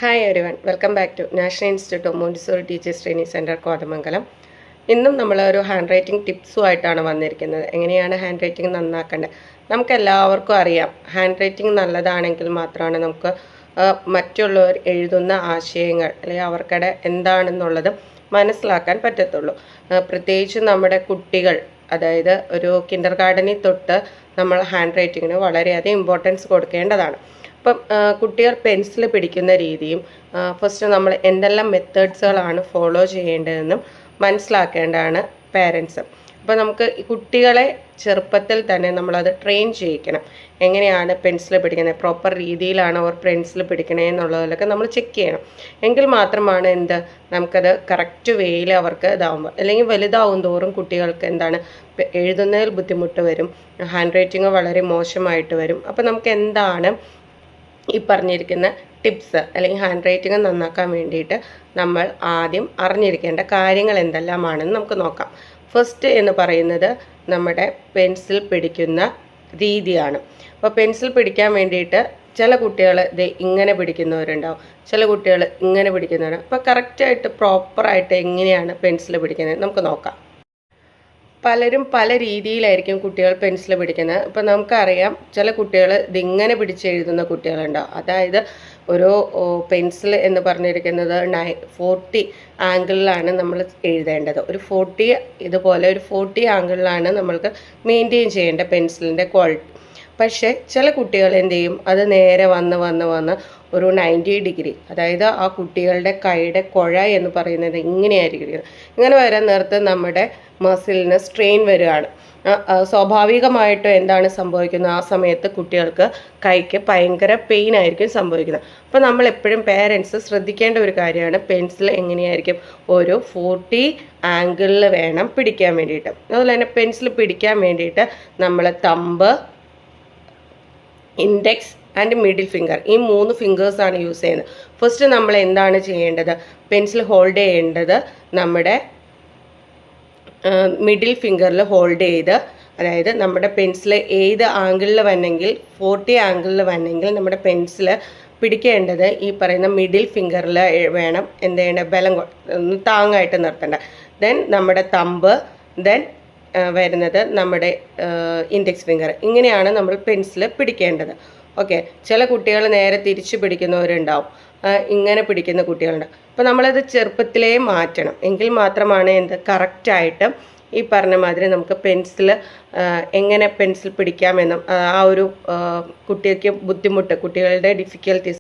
Hi everyone, welcome back to national institute of Montessori teachers training centre Kothamangalam. ഇന്നും നമ്മളൊരു hand writing ടിപ്സുമായിട്ടാണ് വന്നിരിക്കുന്നത്. എങ്ങനെയാണ് hand writing നന്നാക്കേണ്ടത്? നമുക്കെല്ലാവർക്കും അറിയാം, ഹാൻഡ് റൈറ്റിംഗ് നല്ലതാണെങ്കിൽ മാത്രമാണ് നമുക്ക് മറ്റുള്ളവർ എഴുതുന്ന ആശയങ്ങൾ അല്ലെങ്കിൽ അവർക്കടെ എന്താണെന്നുള്ളത് മനസ്സിലാക്കാൻ പറ്റത്തുള്ളൂ. പ്രത്യേകിച്ച് നമ്മുടെ കുട്ടികൾ, അതായത് ഒരു കിൻഡർ ഗാർഡനിൽ തൊട്ട് നമ്മൾ ഹാൻഡ് റൈറ്റിങ്ങിന് വളരെയധികം ഇമ്പോർട്ടൻസ് കൊടുക്കേണ്ടതാണ്. അപ്പം കുട്ടികൾ പെൻസിൽ പിടിക്കുന്ന രീതിയും ഫസ്റ്റ് നമ്മൾ എന്തെല്ലാം മെത്തേഡ്സുകളാണ് ഫോളോ ചെയ്യേണ്ടതെന്നും മനസ്സിലാക്കേണ്ടതാണ് പേരൻസ്. അപ്പോൾ നമുക്ക് കുട്ടികളെ ചെറുപ്പത്തിൽ തന്നെ നമ്മളത് ട്രെയിൻ ചെയ്യിക്കണം. എങ്ങനെയാണ് പെൻസിൽ പിടിക്കുന്നത്, പ്രോപ്പർ രീതിയിലാണ് അവർ പെൻസിൽ പിടിക്കണേ എന്നുള്ളതിലൊക്കെ നമ്മൾ ചെക്ക് ചെയ്യണം. എങ്കിൽ മാത്രമാണ് നമുക്കത് കറക്റ്റ് വേയിൽ അവർക്ക് ഇതാവുമ്പോൾ, അല്ലെങ്കിൽ വലുതാവും തോറും കുട്ടികൾക്ക് എഴുതുന്നതിൽ ബുദ്ധിമുട്ട് വരും, ഹാൻഡ് റൈറ്റിംഗ് വളരെ മോശമായിട്ട് വരും. അപ്പോൾ നമുക്ക് ഈ പറഞ്ഞിരിക്കുന്ന ടിപ്സ് അല്ലെങ്കിൽ ഹാൻഡ് റൈറ്റിംഗ് നന്നാക്കാൻ വേണ്ടിയിട്ട് നമ്മൾ ആദ്യം അറിഞ്ഞിരിക്കേണ്ട കാര്യങ്ങൾ എന്തെല്ലാമാണെന്ന് നമുക്ക് നോക്കാം. ഫസ്റ്റ് എന്ന് പറയുന്നത് നമ്മുടെ പെൻസിൽ പിടിക്കുന്ന രീതിയാണ്. അപ്പോൾ പെൻസിൽ പിടിക്കാൻ വേണ്ടിയിട്ട് ചില കുട്ടികൾ ഇങ്ങനെ പിടിക്കുന്നവരുണ്ടാവും, ചില കുട്ടികൾ ഇങ്ങനെ പിടിക്കുന്നവരുണ്ടാവും. അപ്പോൾ കറക്റ്റായിട്ട് പ്രോപ്പറായിട്ട് എങ്ങനെയാണ് പെൻസിൽ പിടിക്കുന്നത് നമുക്ക് നോക്കാം. പലരും പല രീതിയിലായിരിക്കും കുട്ടികൾ പെൻസിൽ പിടിക്കുന്നത്. ഇപ്പം നമുക്കറിയാം, ചില കുട്ടികൾ ഇതിങ്ങനെ പിടിച്ചെഴുതുന്ന കുട്ടികളുണ്ടാവും. അതായത് ഒരു പെൻസിൽ എന്ന് പറഞ്ഞിരിക്കുന്നത് 40 ആംഗിളിലാണ് നമ്മൾ എഴുതേണ്ടത്. ഇതുപോലെ ഒരു 40 ആംഗിളിലാണ് നമ്മൾക്ക് മെയിൻറ്റെയിൻ ചെയ്യേണ്ട പെൻസിലിൻ്റെ ക്വാളിറ്റി. പക്ഷേ ചില കുട്ടികൾ എന്ത് ചെയ്യും, അത് നേരെ വന്ന് ഒരു 90 ഡിഗ്രി, അതായത് ആ കുട്ടികളുടെ കൈയുടെ കുഴ എന്ന് പറയുന്നത് ഇങ്ങനെയായിരിക്കും. ഇങ്ങനെ വരാൻ നേരത്ത് നമ്മുടെ മസിലിന് സ്ട്രെയിൻ വരികയാണ്. സ്വാഭാവികമായിട്ടും എന്താണ് സംഭവിക്കുന്നത്, ആ സമയത്ത് കുട്ടികൾക്ക് കൈക്ക് ഭയങ്കര പെയിൻ ആയിരിക്കും സംഭവിക്കുന്നത്. അപ്പോൾ നമ്മൾ എപ്പോഴും പേരൻസ് ശ്രദ്ധിക്കേണ്ട ഒരു കാര്യമാണ്, പെൻസിൽ എങ്ങനെയായിരിക്കും ഒരു 40 ആംഗിളിൽ വേണം പിടിക്കാൻ വേണ്ടിയിട്ട്. അതുപോലെ തന്നെ പെൻസിൽ പിടിക്കാൻ വേണ്ടിയിട്ട് നമ്മൾ thumb, index and middle finger, ഈ 3 ഫിംഗേഴ്സാണ് യൂസ് ചെയ്യുന്നത്. ഫസ്റ്റ് നമ്മൾ എന്താണ് ചെയ്യേണ്ടത്, പെൻസിൽ ഹോൾഡ് ചെയ്യേണ്ടത് നമ്മുടെ മിഡിൽ ഫിംഗറിൽ ഹോൾഡ് ചെയ്ത്, അതായത് നമ്മുടെ പെൻസിൽ ഏത് ആംഗിളിൽ വന്നെങ്കിൽ 40 ആംഗിളിൽ വന്നെങ്കിൽ നമ്മുടെ പെൻസിൽ പിടിക്കേണ്ടത് ഈ പറയുന്ന മിഡിൽ ഫിംഗറിൽ വേണം. എന്ത് ചെയ്യേണ്ടത്, ബലം താങ്ങായിട്ട് നിർത്തേണ്ട. ദെൻ നമ്മുടെ തമ്പ്, ദെൻ വരുന്നത് നമ്മുടെ ഇൻഡെക്സ് ഫിംഗർ. ഇങ്ങനെയാണ് നമ്മൾ പെൻസിൽ പിടിക്കേണ്ടത്. ഓക്കെ, ചില കുട്ടികൾ നേരെ തിരിച്ച് പിടിക്കുന്നവരുണ്ടാവും, ഇങ്ങനെ പിടിക്കുന്ന കുട്ടികളുണ്ട്. അപ്പോൾ നമ്മളത് ചെറുപ്പത്തിലേ മാറ്റണം. എങ്കിൽ മാത്രമാണ് കറക്റ്റായിട്ട് ഈ പറഞ്ഞ മാതിരി നമുക്ക് എങ്ങനെ പെൻസിൽ പിടിക്കാമെന്നും ആ ഒരു കുട്ടികളുടെ ഡിഫിക്കൽട്ടീസ്